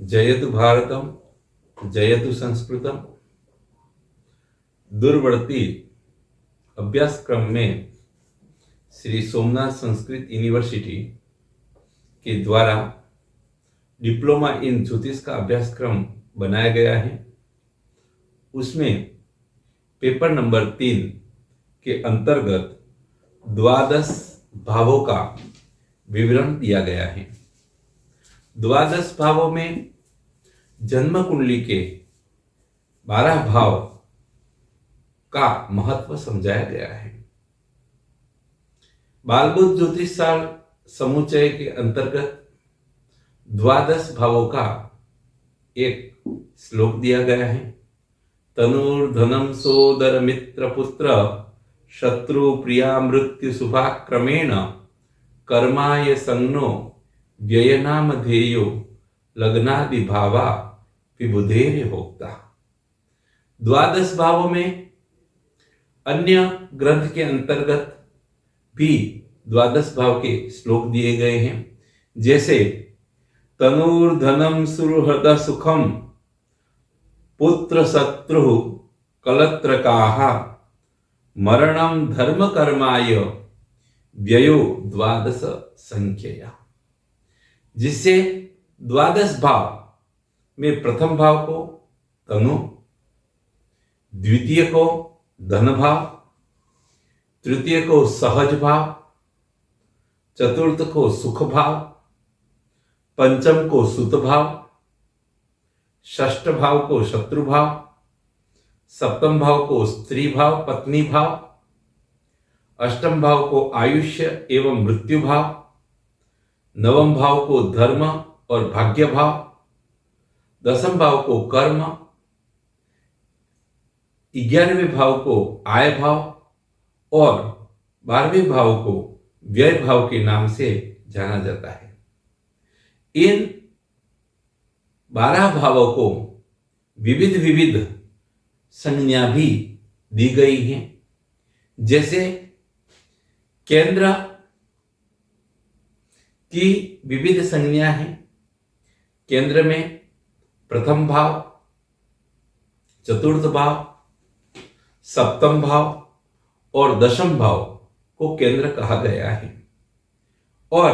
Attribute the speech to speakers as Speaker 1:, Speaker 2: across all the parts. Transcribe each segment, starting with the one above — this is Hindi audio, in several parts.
Speaker 1: जयतु भारतम जयतु संस्कृतम। दूरवर्ती अभ्यासक्रम में श्री सोमनाथ संस्कृत यूनिवर्सिटी के द्वारा डिप्लोमा इन ज्योतिष का अभ्यासक्रम बनाया गया है। उसमें पेपर नंबर 3 के अंतर्गत 12 भावों का विवरण दिया गया है। 12 भावों में जन्म कुंडली के 12 भाव का महत्व समझाया गया है। बालबुद्ध ज्योतिष समुच्चय के अंतर्गत 12 भावों का एक श्लोक दिया गया है। तनुर्धनम सोदर मित्र पुत्र शत्रु प्रिया मृत्यु शुभाक्रमेण कर्माय संज्ञो व्ययनाम ध्येयो लग्नादि भावा विबुधेर्य भोक्ता। 12 भावों में अन्य ग्रंथ के अंतर्गत भी 12 भाव के श्लोक दिए गए हैं। जैसे तनुर्धनम सुहृद सुखम पुत्र शत्रु कलत्रकाः मरणम धर्म कर्माय व्ययो 12 संख्यया। जिससे 12 भाव में प्रथम भाव को तनु, द्वितीय को धन भाव, तृतीय को सहज भाव, चतुर्थ को सुख भाव, पंचम को सुत भाव, षष्ठ भाव को शत्रु भाव, सप्तम भाव को स्त्री भाव पत्नी भाव, अष्टम भाव को आयुष्य एवं मृत्यु भाव, नवम भाव को धर्म और भाग्य भाव, दसम भाव को कर्म, 11वें भाव को आय भाव और 12वें भाव को व्यय भाव के नाम से जाना जाता है। इन 12 भावों को विविध विविध संज्ञा भी दी गई हैं। जैसे केंद्र की विविध संज्ञा है। केंद्र में प्रथम भाव, चतुर्थ भाव, सप्तम भाव और दशम भाव को केंद्र कहा गया है। और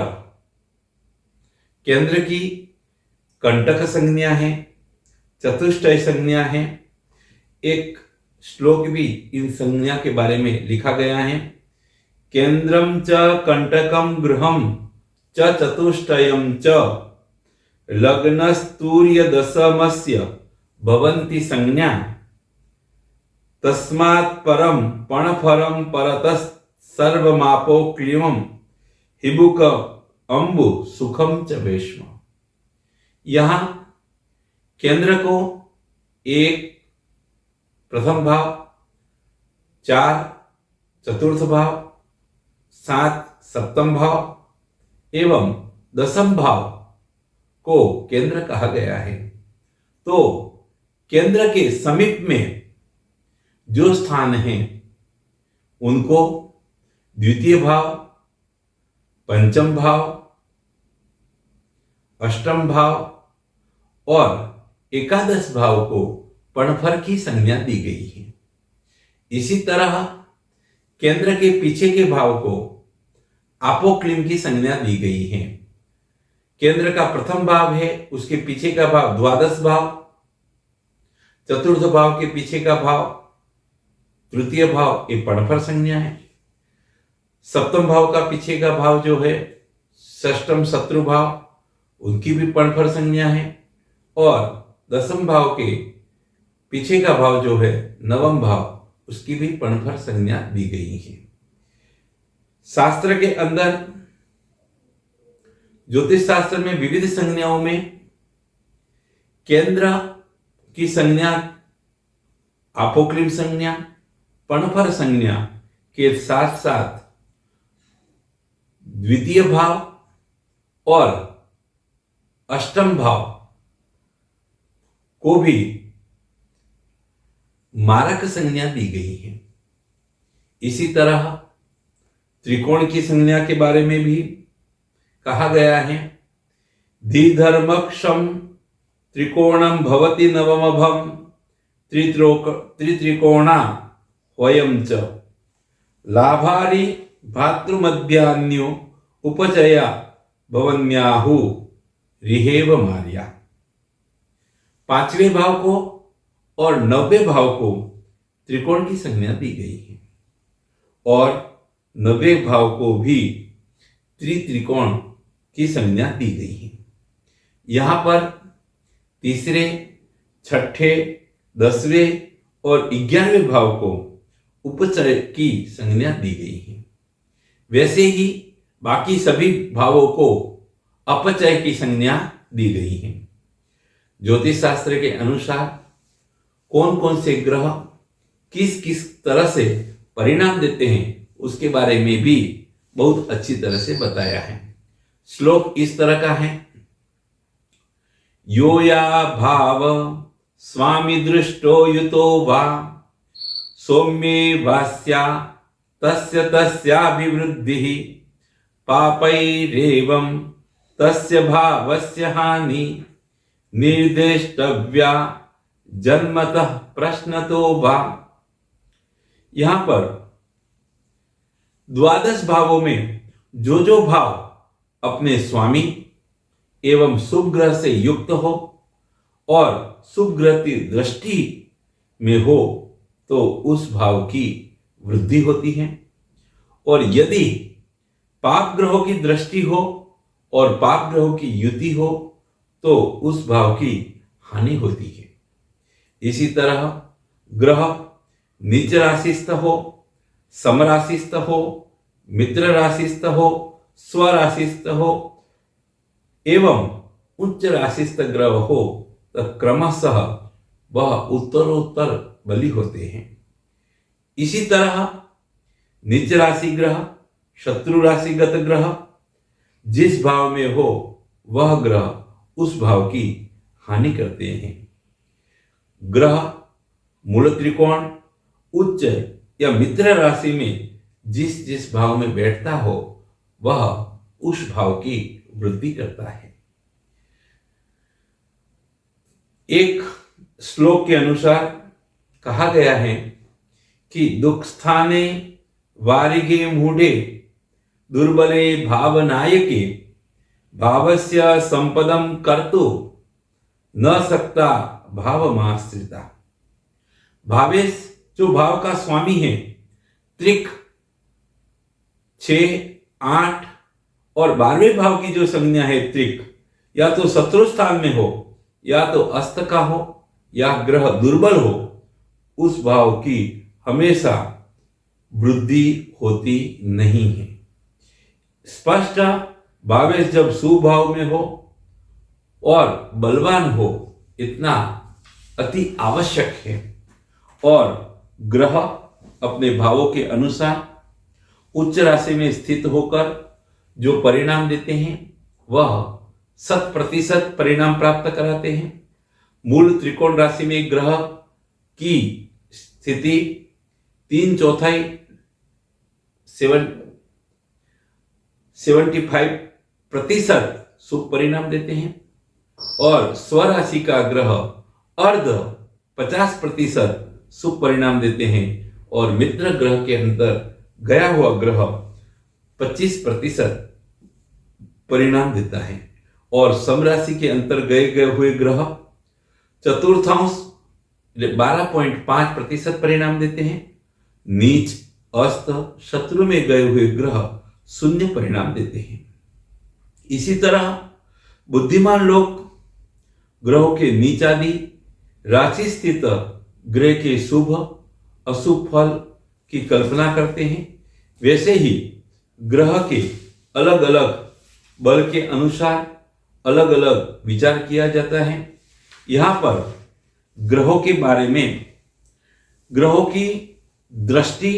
Speaker 1: केंद्र की कंटक संज्ञा है, चतुष्टय संज्ञा है। एक श्लोक भी इन संज्ञा के बारे में लिखा गया है। केंद्रम च कंटकम गृहम च चतुष्टयम च लग्नस्तूर्य दशमस्य भवन्ति संज्ञा तस्मात् परम पणफरम परतस् सर्वमापो क्लीमम हिबुक अंबु सुखम च वेश्म। यहां केंद्र को 1 प्रथम भाव, 4 चतुर्थ भाव, 7 सप्तम भाव एवं दसम भाव को केंद्र कहा गया है। तो केंद्र के समीप में जो स्थान हैं उनको द्वितीय भाव, पंचम भाव, अष्टम भाव और एकादश भाव को पणफर की संज्ञा दी गई है। इसी तरह केंद्र के पीछे के भाव को आपोक्लिम की संज्ञा दी गई है। केंद्र का प्रथम भाव है, उसके पीछे का भाव 12 भाव, चतुर्थ भाव के पीछे का भाव तृतीय भाव ये पणफर संज्ञा है। सप्तम भाव का पीछे का भाव जो है षष्टम शत्रु भाव, उनकी भी पणफर संज्ञा है। और दसम भाव के पीछे का भाव जो है नवम भाव, उसकी भी पणफर संज्ञा दी गई है। शास्त्र के अंदर ज्योतिष शास्त्र में विविध संज्ञाओं में केंद्र की संज्ञा आपोक्लिम संज्ञा, पणफर संज्ञा के साथ साथ द्वितीय भाव और अष्टम भाव को भी मारक संज्ञा दी गई है। इसी तरह त्रिकोण की संज्ञा के बारे में भी कहा गया है। धीधर्मक्षम त्रिकोणं भवति नवमभं त्रित्रिकोणा वयं च लाभारी भातृमध्यान्यो उपचया भवन्याहु रिहेव मार्या। पांचवें भाव को और 90वें भाव को त्रिकोण की संज्ञा दी गई है और 90वें भाव को भी त्रिकोण की संज्ञा दी गई है। यहां पर तीसरे, छठे, 10वें और 11वें भाव को उपचय की संज्ञा दी गई है। वैसे ही बाकी सभी भावों को अपचय की संज्ञा दी गई है। ज्योतिष शास्त्र के अनुसार कौन कौन से ग्रह किस किस तरह से परिणाम देते हैं उसके बारे में भी बहुत अच्छी तरह से बताया है। श्लोक इस तरह का है, यो या भाव स्वामी दृष्टो युतो वा सौम्ये वास्या तस्य तस्याभिवृद्धिः पापैरेवं तस्य भावस्य हानि निर्देष्टव्या जन्मतः प्रश्नतो वा। यहां पर द्वादश भावों में जो भाव अपने स्वामी एवं शुभ ग्रह से युक्त हो और शुभ ग्रह की दृष्टि में हो तो उस भाव की वृद्धि होती है, और यदि पाप ग्रहों की दृष्टि हो और पाप ग्रहों की युति हो तो उस भाव की हानि होती है। इसी तरह ग्रह नीच राशिस्थ हो, समराशिस्थ हो, मित्र राशिस्थ हो, स्वराशिस्थ हो एवं उच्च राशिस्थ ग्रह हो तो क्रमशः वह उत्तरोत्तर बली होते हैं। इसी तरह नीच राशि ग्रह, शत्रु राशिगत ग्रह जिस भाव में हो वह ग्रह उस भाव की हानि करते हैं। ग्रह मूल त्रिकोण, उच्च या मित्र राशि में जिस जिस भाव में बैठता हो वह उस भाव की वृद्धि करता है। एक श्लोक के अनुसार कहा गया है कि दुख स्थाने वारिगे मूढ़े दुर्बले भावनायके भावस्य संपदम कर्तु न सकता भावमाश्रिता। भावेश जो भाव का स्वामी है, त्रिक 6, 8 और 12वें भाव की जो संज्ञा है त्रिक, या तो शत्रु स्थान में हो या तो अस्त का हो या ग्रह दुर्बल हो, उस भाव की हमेशा वृद्धि होती नहीं है। स्पष्ट भावेश जब शुभ भाव में हो और बलवान हो इतना अति आवश्यक है, और ग्रह अपने भावों के अनुसार उच्च राशि में स्थित होकर जो परिणाम देते हैं वह 100% परिणाम प्राप्त कराते हैं। मूल त्रिकोण राशि में ग्रह की स्थिति 3/4 75% शुभ परिणाम देते हैं, और स्वराशि का ग्रह अर्ध 50% शुभ परिणाम देते हैं, और मित्र ग्रह के अंदर गया हुआ ग्रह 25% परिणाम देता है, और समराशि के अंतर गए हुए ग्रह चतुर्थांश 12.5% परिणाम देते हैं। नीच, अस्त, शत्रु में गए हुए ग्रह 0 परिणाम देते हैं। इसी तरह बुद्धिमान लोग ग्रहों के नीचादि राशि स्थित ग्रह के शुभ अशुभ फल की कल्पना करते हैं। वैसे ही ग्रह के अलग अलग बल के अनुसार अलग अलग विचार किया जाता है। यहां पर ग्रहों के बारे में, ग्रहों की दृष्टि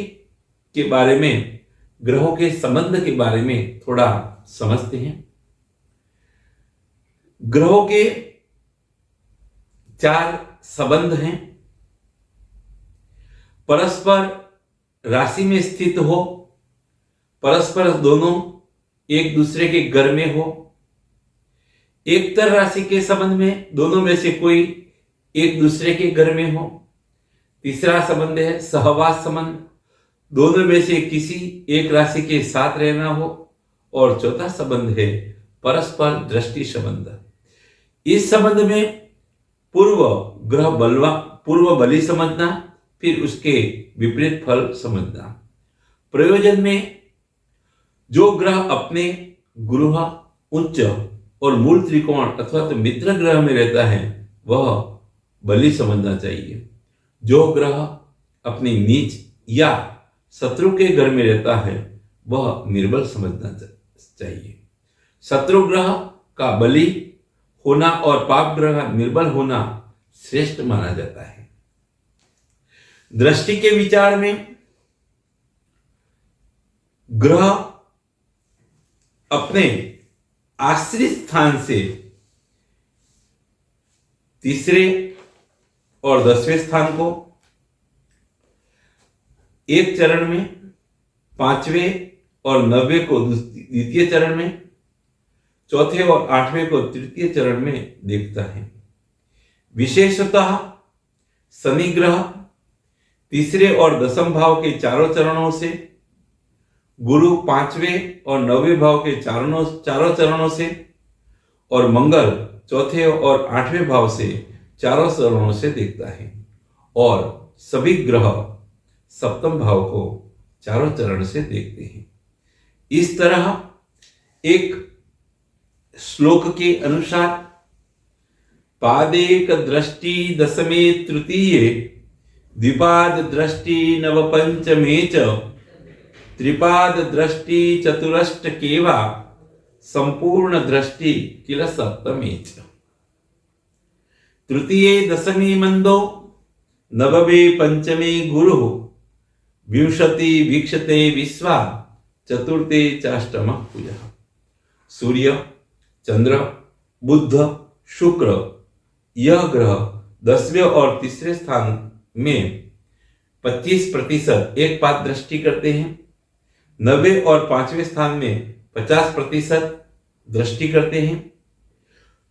Speaker 1: के बारे में, ग्रहों के संबंध के बारे में थोड़ा समझते हैं। ग्रहों के 4 संबंध हैं। परस्पर राशि में स्थित हो, परस्पर दोनों एक दूसरे के घर में हो, एक तर राशि के संबंध में दोनों में से कोई एक दूसरे के घर में हो। तीसरा संबंध है सहवास संबंध, दोनों में से किसी एक राशि के साथ रहना हो। और चौथा संबंध है परस्पर दृष्टि संबंध। इस संबंध में पूर्व बलि समझना, फिर उसके विपरीत फल समझना। प्रयोजन में जो ग्रह अपने गृह, उच्च और मूल त्रिकोण अथवा तो मित्र ग्रह में रहता है वह बलि समझना चाहिए। जो ग्रह अपने नीच या शत्रु के घर में रहता है वह निर्बल समझना चाहिए। शत्रु ग्रह का बलि होना और पाप ग्रह निर्बल होना श्रेष्ठ माना जाता है। दृष्टि के विचार में ग्रह अपने आश्रित स्थान से तीसरे और 10वें स्थान को एक चरण में, 5वें और 9वें को द्वितीय चरण में, चौथे और 8वें को तृतीय चरण में देखता है। विशेषतः शनि ग्रह तीसरे और 10वें भाव के चारों चरणों से, गुरु 5वें और 9वें भाव के चारों चरणों से और मंगल चौथे और 8वें भाव से चारों चरणों से देखता है। और सभी ग्रह सप्तम भाव को चारों चरण से देखते हैं। इस तरह एक श्लोक के अनुसार पादेक दृष्टि दशमे तृतीये, द्विपाद दृष्टि नवपंचमे च, त्रिपाद दृष्टि चतुरष्ट केवा, संपूर्ण दृष्टि किल सप्तमे च। तृतीये दशमी मंदो, नवमे पंचमे गुरु, विंशति वीक्षते विश्वा, चतुर्थे चाष्टम पूजा। सूर्य, चंद्र, बुध, शुक्र यह ग्रह 10वें और तीसरे स्थान में 25% एक पाद दृष्टि करते हैं। 9वें और 5वें स्थान में 50% दृष्टि करते हैं।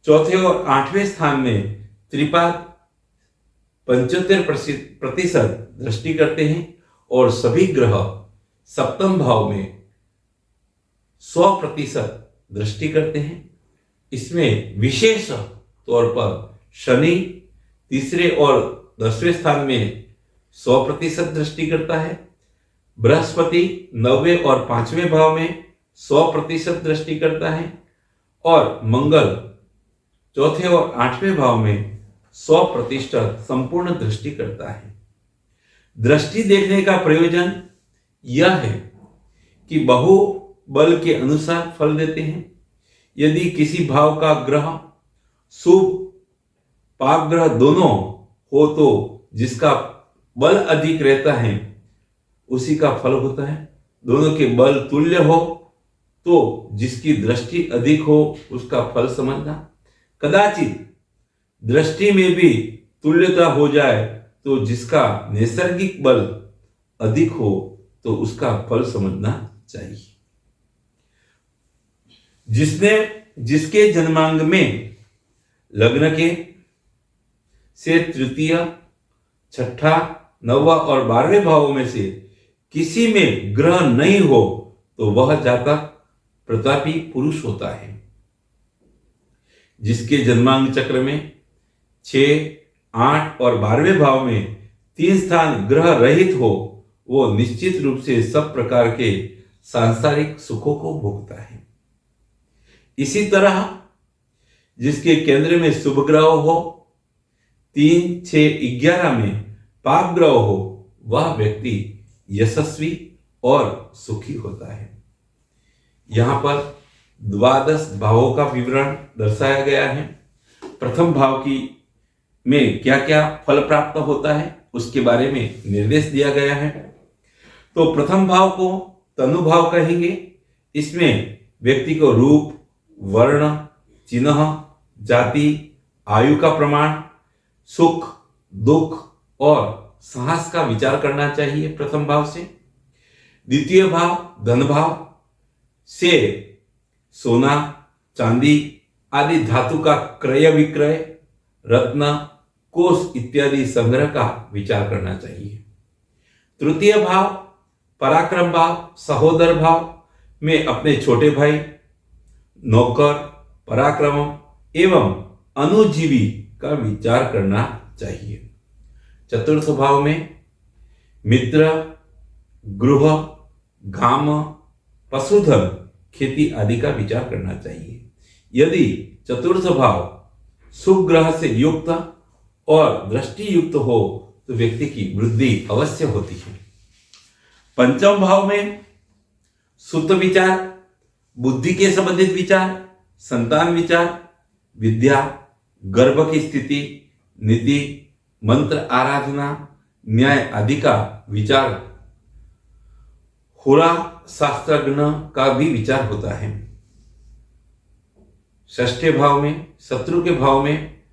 Speaker 1: चौथे और 8वें स्थान में त्रिपाद 75% दृष्टि करते हैं। और सभी ग्रह सप्तम भाव में 100% दृष्टि करते हैं। इसमें विशेष तौर पर शनि तीसरे और 10वें स्थान में 100% दृष्टि करता है। बृहस्पति 9वें और 5वें भाव में 100% दृष्टि करता है। और मंगल चौथे और 8वें भाव में 100% संपूर्ण दृष्टि करता है। दृष्टि देखने का प्रयोजन यह है कि बहुबल के अनुसार फल देते हैं। यदि किसी भाव का ग्रह शुभ पाप ग्रह दोनों हो तो जिसका बल अधिक रहता है उसी का फल होता है। दोनों के बल तुल्य हो तो जिसकी दृष्टि अधिक हो उसका फल समझना। कदाचित दृष्टि में भी तुल्यता हो जाए तो जिसका नैसर्गिक बल अधिक हो तो उसका फल समझना चाहिए। जिसके जन्मांग में लग्न के से तृतीय, छठा, 9वां और 12वें भावों में से किसी में ग्रह नहीं हो तो वह जातक प्रतापी पुरुष होता है। जिसके जन्मांग चक्र में 6, 8 और 12वें भाव में 3 स्थान ग्रह रहित हो वो निश्चित रूप से सब प्रकार के सांसारिक सुखों को भोगता है। इसी तरह जिसके केंद्र में शुभ ग्रह हो, 3, 6, 11 में पाप ग्रह हो वह व्यक्ति यशस्वी और सुखी होता है। यहां पर 12 भावों का विवरण दर्शाया गया है। प्रथम भाव की में क्या क्या फल प्राप्त होता है उसके बारे में निर्देश दिया गया है। तो प्रथम भाव को तनु भाव कहेंगे। इसमें व्यक्ति को रूप, वर्ण, चिन्ह, जाति, आयु का प्रमाण, सुख, दुख और साहस का विचार करना चाहिए प्रथम भाव से। द्वितीय भाव धन भाव से सोना, चांदी आदि धातु का क्रय विक्रय, रत्न, कोष इत्यादि संग्रह का विचार करना चाहिए। तृतीय भाव पराक्रम भाव, सहोदर भाव में अपने छोटे भाई, नौकर, पराक्रम एवं अनुजीवी का विचार करना चाहिए। चतुर्थ भाव में मित्र, गृह, गाम, पशुधन, खेती आदि का विचार करना चाहिए। यदि चतुर्थ भाव शुभ ग्रह से युक्त और दृष्टि युक्त हो तो व्यक्ति की वृद्धि अवश्य होती है। पंचम भाव में सुत विचार, बुद्धि के संबंधित विचार, संतान विचार, विद्या, गर्भ की स्थिति, नीति, मंत्र आराधना, न्याय आदि का विचार, होरा शास्त्रज्ञ का भी विचार होता है। षष्ठ भाव में शत्रु के भाव में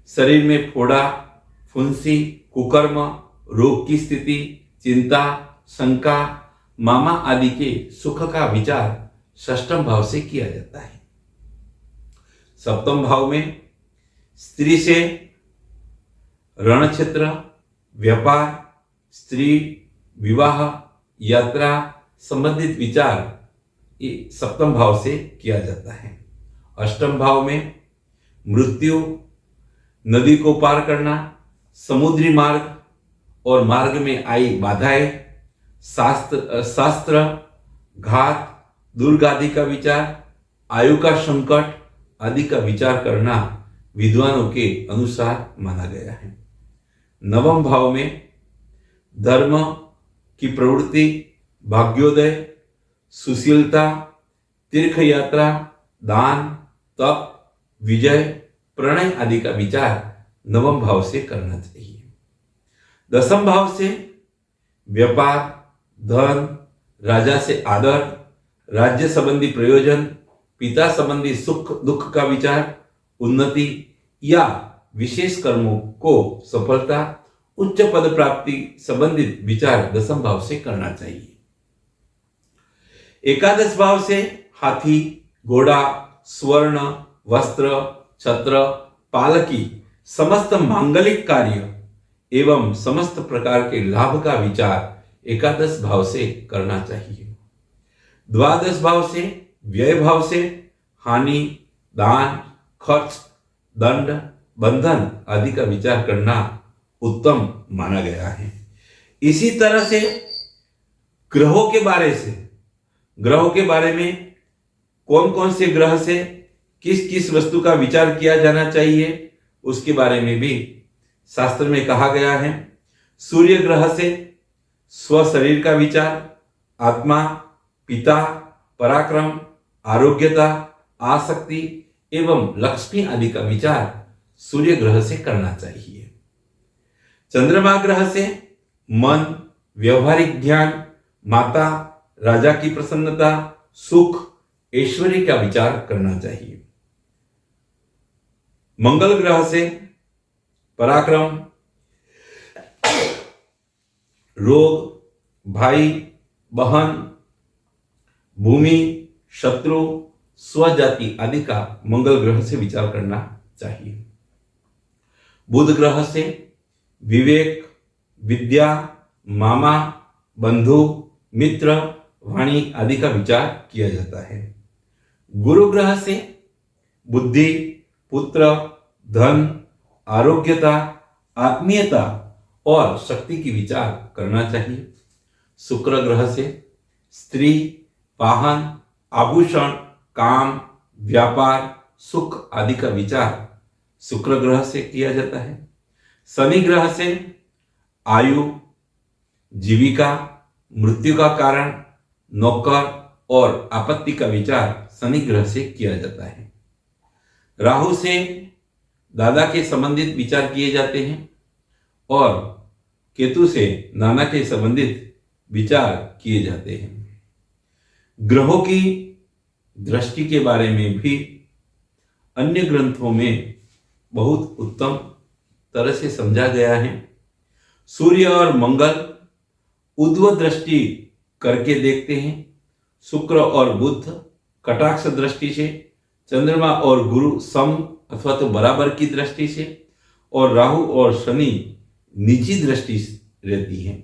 Speaker 1: शरीर में फोड़ा, फुंसी, कुकर्म, रोग की स्थिति, चिंता, शंका, मामा आदि के सुख का विचार षष्ठम भाव से किया जाता है। सप्तम भाव में स्त्री से रण क्षेत्र, व्यापार, स्त्री, विवाह, यात्रा संबंधित विचार ये सप्तम भाव से किया जाता है। अष्टम भाव में मृत्यु, नदी को पार करना, समुद्री मार्ग और मार्ग में आई बाधाएं, शास्त्र, घात, दुर्ग आदि का विचार, आयु का संकट आदि का विचार करना विद्वानों के अनुसार माना गया है। नवम भाव में धर्म की प्रवृत्ति, भाग्योदय, सुशीलता, तीर्थ यात्रा, दान, तप, विजय, प्रणय आदि का विचार नवम भाव से करना चाहिए। दसम भाव से व्यापार, धन, राजा से आदर, राज्य संबंधी प्रयोजन, पिता संबंधी सुख दुख का विचार, उन्नति या विशेष कर्मों को सफलता, उच्च पद प्राप्ति संबंधित विचार दसम भाव से करना चाहिए। एकादश भाव से हाथी, घोड़ा, स्वर्ण, वस्त्र, छत्र, पालकी, समस्त मांगलिक कार्य एवं समस्त प्रकार के लाभ का विचार एकादश भाव से करना चाहिए। द्वादश भाव से व्यय भाव से हानि, दान, खर्च, दंड, बंधन आदि का विचार करना उत्तम माना गया है। इसी तरह से ग्रहों के बारे में कौन कौन से ग्रह से किस किस वस्तु का विचार किया जाना चाहिए उसके बारे में भी शास्त्र में कहा गया है। सूर्य ग्रह से स्व शरीर का विचार, आत्मा, पिता, पराक्रम, आरोग्यता, आसक्ति एवं लक्ष्मी आदि का विचार सूर्य ग्रह से करना चाहिए। चंद्रमा ग्रह से मन, व्यवहारिक ज्ञान, माता, राजा की प्रसन्नता, सुख, ऐश्वर्य का विचार करना चाहिए। मंगल ग्रह से पराक्रम, रोग, भाई, बहन, भूमि, शत्रु, स्वजाति आदि का मंगल ग्रह से विचार करना चाहिए। बुध ग्रह से विवेक, विद्या, मामा, बंधु, मित्र, वाणी आदि का विचार किया जाता है। गुरु ग्रह से बुद्धि, पुत्र, धन, आरोग्यता, आत्मीयता और शक्ति की विचार करना चाहिए। शुक्र ग्रह से स्त्री, वाहन, आभूषण, काम, व्यापार, सुख आदि का विचार शुक्र ग्रह से किया जाता है। शनि ग्रह से आयु, जीविका, मृत्यु का कारण, नौकर और आपत्ति का विचार शनि ग्रह से किया जाता है। राहु से दादा के संबंधित विचार किए जाते हैं और केतु से नाना के संबंधित विचार किए जाते हैं। ग्रहों की दृष्टि के बारे में भी अन्य ग्रंथों में बहुत उत्तम तरह से समझा गया है। सूर्य और मंगल उद्व दृष्टि करके देखते हैं, शुक्र और बुध कटाक्ष दृष्टि से, चंद्रमा और गुरु सम अथवा तो बराबर की दृष्टि से, और राहु और शनि निजी दृष्टि से रहती हैं।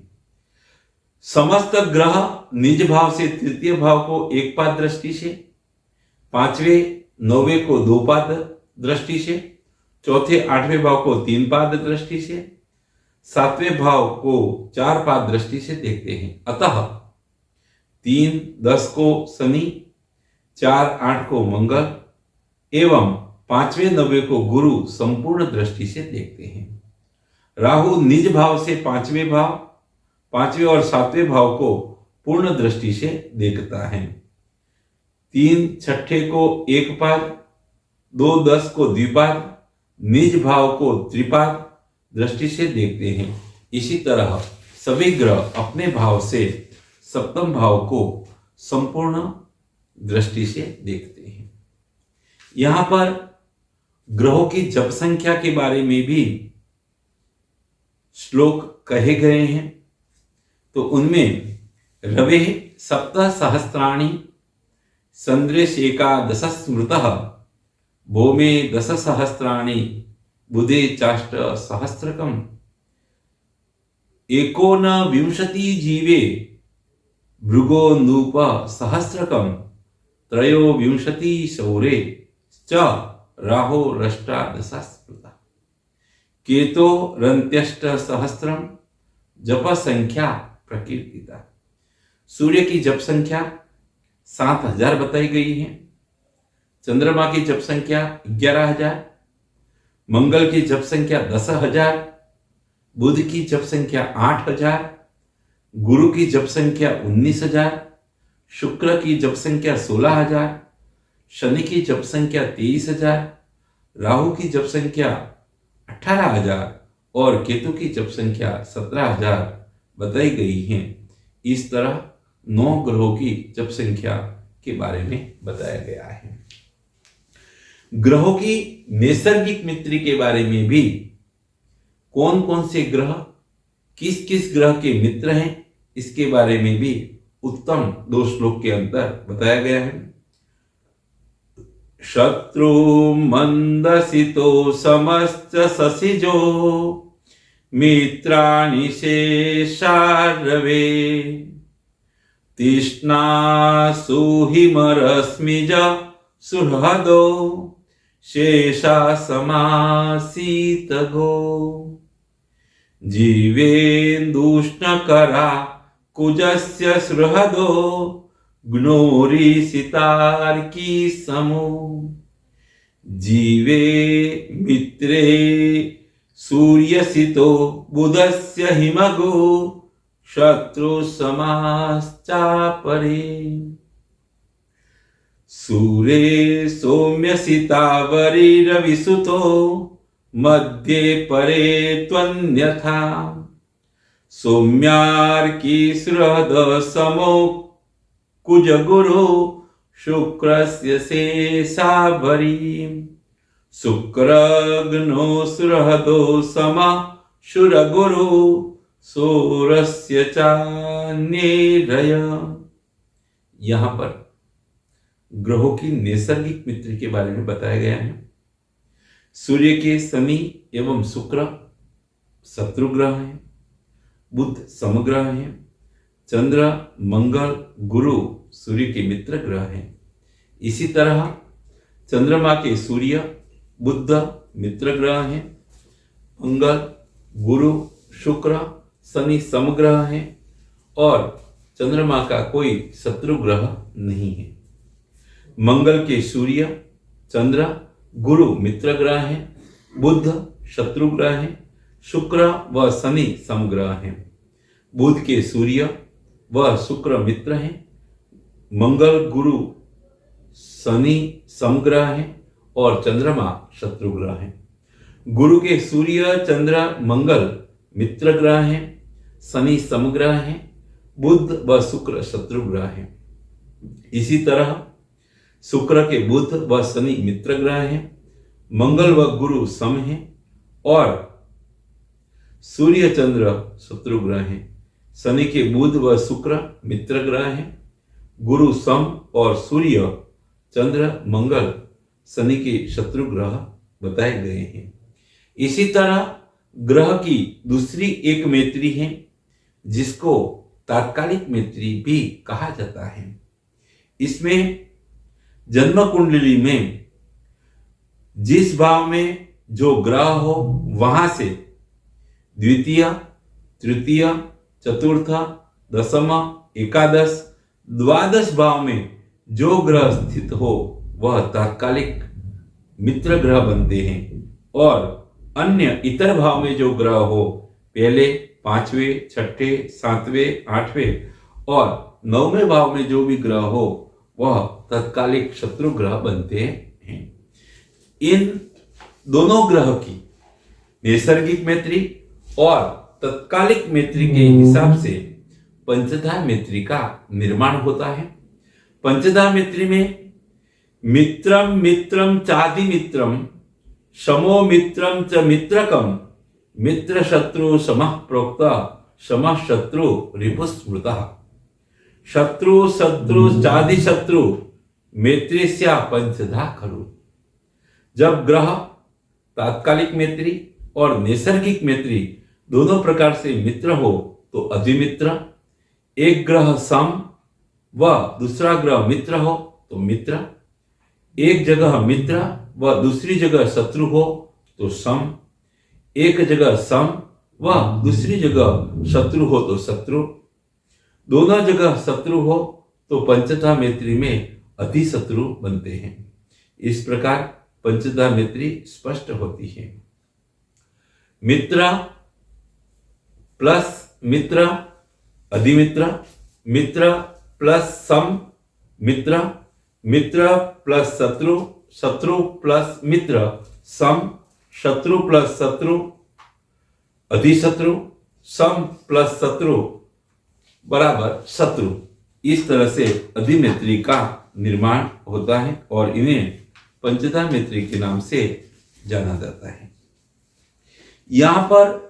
Speaker 1: समस्त ग्रह निज भाव से तृतीय भाव को एक पाद दृष्टि से, पांचवें नौवें को दो पाद दृष्टि से, चौथे आठवें भाव को तीन पाद दृष्टि से, सातवें भाव को चार पाद दृष्टि से देखते हैं। अतः 3, 10 को शनि, 4, 8 को मंगल एवं 5वें 9वें को गुरु संपूर्ण दृष्टि से देखते हैं। राहु निज भाव से 5वें भाव, 5वें और 7वें भाव को पूर्ण दृष्टि से देखता है। 3 छठे को एक पाद, 2 10 को द्विपाद, निज भाव को त्रिपाद दृष्टि से देखते हैं। इसी तरह सभी ग्रह अपने भाव से सप्तम भाव को संपूर्ण दृष्टि से देखते हैं। यहां पर ग्रहों की जप संख्या के बारे में भी श्लोक कहे गए हैं। तो उनमें रवे सप्त सहस्राणि चंद्रेश एकादश स्मृतः भौमे 10 सहस्राणि बुधे चाष्ट सहस्रकम 19 जीवे भृगो नूप सहस्रकम 23 शौरे च राहो रष्टादश स्मृता केतो रन्त्यष्ट सहस्रम जप संख्या प्रकीर्तिता। सूर्य की जप संख्या 7000 बताई गई है। चंद्रमा की जप संख्या 11000, मंगल की जप संख्या 10000, बुध की जप संख्या 8000, गुरु की जप संख्या 19000, शुक्र की जप संख्या 16000, शनि की जप संख्या 23000, राहु की जप संख्या 18000 और केतु की जप संख्या 17000 बताई गई है। इस तरह 9 ग्रहों की जप संख्या के बारे में बताया गया है। ग्रहों की नैसर्गिक मित्र के बारे में भी कौन कौन से ग्रह किस किस ग्रह के मित्र हैं, इसके बारे में भी उत्तम 2 श्लोक के अंदर बताया गया है। शत्रु मंदसितो समस्त ससिजो मित्राणि शेषारवे तिष्णा सुहिमरश्मिज सुहृदो शेषा समासीत गो जीवेन्दुष्णकरा कुजस्य सुहृदो ग्नोरिसितार्की समो जीवे मित्रे सूर्यसितो बुधस्य हिमगो शत्रु समाश्चापरे सूरे सौम्यसितावरिरविसुतो मध्ये परे त्वन्यथा सौम्यार्की सुहृद समो कुजगुरु शुक्रस्य शेषावरी शुक्रग्नो सुहृदो समः शुरगुरु सूरस्य चान्येरय। यहां पर ग्रहों की नैसर्गिक मित्र के बारे में बताया गया है। सूर्य के शनि एवं शुक्र शत्रु ग्रह हैं, बुध समग्रह हैं, चंद्र मंगल गुरु सूर्य के मित्र ग्रह हैं। इसी तरह चंद्रमा के सूर्य बुध मित्र ग्रह हैं, मंगल गुरु शुक्र शनि समग्रह हैं और चंद्रमा का कोई शत्रु ग्रह नहीं है। मंगल के सूर्य चंद्र गुरु मित्र ग्रह हैं, बुध शत्रु ग्रह हैं, शुक्र व शनि समग्रह हैं। बुध के सूर्य व शुक्र मित्र हैं, मंगल गुरु शनि समग्रह हैं और चंद्रमा शत्रु ग्रह हैं। गुरु के सूर्य चंद्र मंगल मित्र ग्रह हैं, शनि समग्रह हैं, बुध व शुक्र शत्रु ग्रह हैं। इसी तरह शुक्र के बुध व शनि मित्र ग्रह हैं, मंगल व गुरु सम हैं और सूर्य चंद्र शत्रु ग्रह हैं। शनि के बुध व शुक्र मित्र ग्रह हैं, गुरु सम और सूर्य चंद्र मंगल शनि के शत्रु ग्रह बताए गए हैं। इसी तरह ग्रह की दूसरी एक मैत्री है जिसको तात्कालिक मैत्री भी कहा जाता है। इसमें जन्म कुंडली में जिस भाव में जो ग्रह हो वहां से द्वितीय, तृतीय, चतुर्थ, दशम, एकादश, द्वादश भाव में जो ग्रह स्थित हो वह तात्कालिक मित्र ग्रह बनते हैं और अन्य इतर भाव में जो ग्रह हो पहले, पांचवें, छठे, सातवें, आठवें और नौवें भाव में जो भी ग्रह हो वह तात्कालिक शत्रु ग्रह बनते हैं। इन दोनों ग्रह की नैसर्गिक मैत्री और तत्कालिक मैत्री के हिसाब से पंचधा मैत्री का निर्माण होता है। पंचधा मैत्री में मित्रम मित्रम चादि मित्रम समो मित्रम च मित्रकम मित्र शत्रु समः प्रोक्त समः शत्रु रिपुस्मृतः शत्रु शत्रु चादि शत्रु मैत्रीस्या पंचधा खलु। जब ग्रह तात्कालिक मैत्री और नैसर्गिक मैत्री दोनों प्रकार से मित्र हो तो अधिमित्र, एक ग्रह सम व दूसरा ग्रह मित्र हो तो मित्र, एक जगह मित्र व दूसरी जगह शत्रु हो तो सम, एक जगह सम व दूसरी जगह शत्रु हो तो शत्रु, दोनों जगह शत्रु हो तो पंचधा मैत्री में अति शत्रु बनते हैं। इस प्रकार पंचधा मैत्री स्पष्ट होती है। मित्र प्लस मित्र अधिमित्र, मित्र प्लस सम मित्र, मित्र प्लस शत्रु, शत्रु प्लस मित्र सम, शत्रु प्लस शत्रु अधिशत्रु, सम प्लस शत्रु बराबर शत्रु। इस तरह से अधिमैत्री का निर्माण होता है और इन्हें पंचधा मैत्री के नाम से जाना जाता है। यहां पर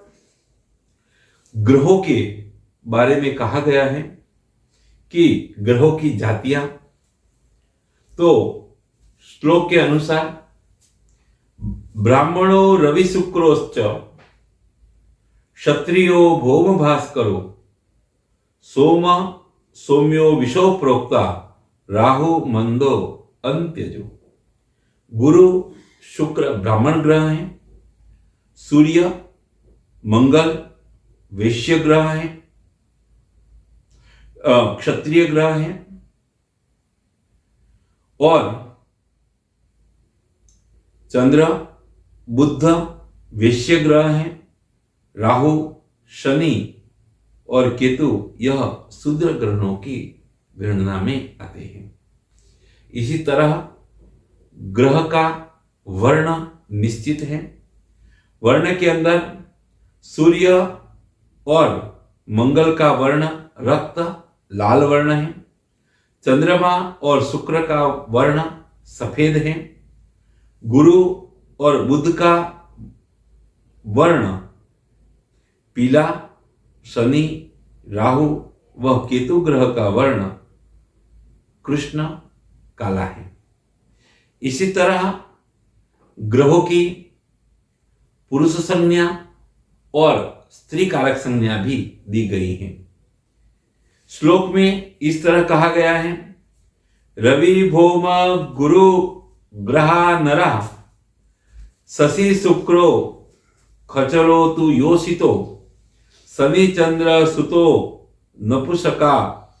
Speaker 1: ग्रहों के बारे में कहा गया है कि ग्रहों की जातियां, तो श्लोक के अनुसार ब्राह्मणो रवि शुक्रोश्च क्षत्रियो भौम भास्करो सोम सौम्यो विशो प्रोक्ता राहु मंदो अंत्यजो। गुरु शुक्र ब्राह्मण ग्रह हैं, सूर्य मंगल वैश्य ग्रह हैं, क्षत्रिय ग्रह हैं और चंद्र बुध वैश्य ग्रह हैं, राहु शनि और केतु यह शूद्र ग्रहों की गणना में आते हैं। इसी तरह ग्रह का वर्ण निश्चित है। वर्ण के अंदर सूर्य और मंगल का वर्ण रक्त लाल वर्ण है, चंद्रमा और शुक्र का वर्ण सफेद है, गुरु और बुध का वर्ण पीला, शनि राहु व केतु ग्रह का वर्ण कृष्ण काला है। इसी तरह ग्रहों की पुरुष संज्ञा और स्त्री कारक संज्ञा भी दी गई है। श्लोक में इस तरह कहा गया है, रवि भौम गुरु ग्रहा नरा शशि शुक्रो खचरो तु योषितो शनि चंद्र सुतो नपुषका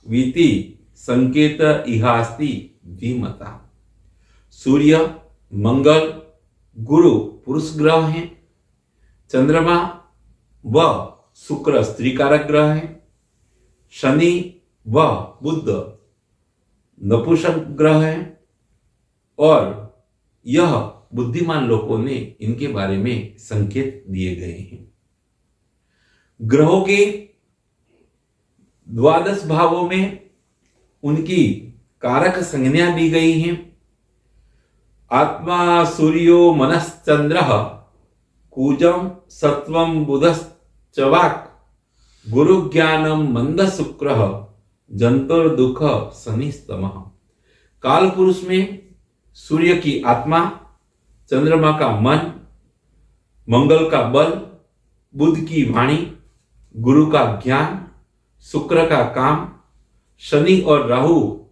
Speaker 1: वीति संकेत इहास्ति धीमता। सूर्य मंगल गुरु पुरुष ग्रह हैं, चंद्रमा व शुक्र स्त्री कारक ग्रह हैं, शनि व बुध नपुंसक ग्रह हैं और यह बुद्धिमान लोगों ने इनके बारे में संकेत दिए गए हैं। ग्रहों के द्वादश भावों में उनकी कारक संज्ञा दी गई हैं। आत्मा सूर्यो मनश्चंद्रः कूजम सत्वम बुधश्चवाक गुरु ज्ञानम मंद शुक्रः जंतुर दुख शनिस्तमः। काल पुरुष में सूर्य की आत्मा, चंद्रमा का मन, मंगल का बल, बुध की वाणी, गुरु का ज्ञान, शुक्र का काम, शनि और राहु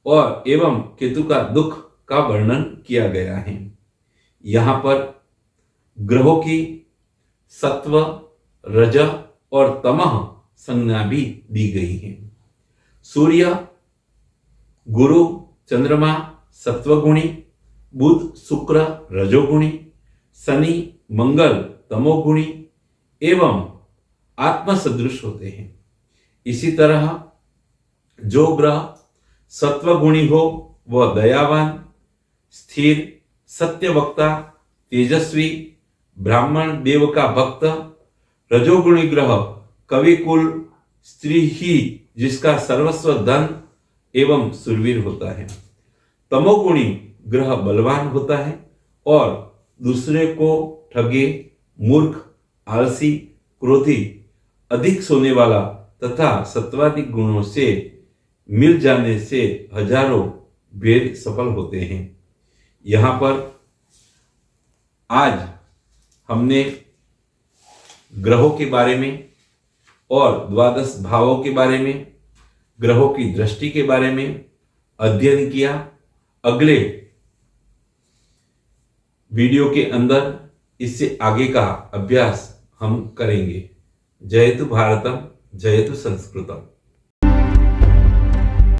Speaker 1: और एवं केतु का दुख का वर्णन किया गया है। यहां पर ग्रहों की सत्व, रज और तमह संज्ञा भी दी गई है। सूर्य, गुरु, चंद्रमा सत्वगुणी, बुध शुक्र रजोगुणी, शनि मंगल तमोगुणी एवं आत्मसदृश होते हैं। इसी तरह जो ग्रह सत्वगुणी हो वह दयावान, स्थिर, सत्यवक्ता, तेजस्वी, ब्राह्मण देव का भक्त, रजोगुणी ग्रह कविकुल स्त्री ही जिसका सर्वस्व धन एवं सुरवीर होता है। तमोगुणी ग्रह बलवान होता है और दूसरे को ठगे, मूर्ख, आलसी, क्रोधी, अधिक सोने वाला तथा सत्वाधिक गुणों से मिल जाने से हजारों भेद सफल होते हैं। यहां पर आज हमने ग्रहों के बारे में और द्वादश भावों के बारे में, ग्रहों की दृष्टि के बारे में अध्ययन किया। अगले वीडियो के अंदर इससे आगे का अभ्यास हम करेंगे। जयतु भारतम, जयतु संस्कृतम।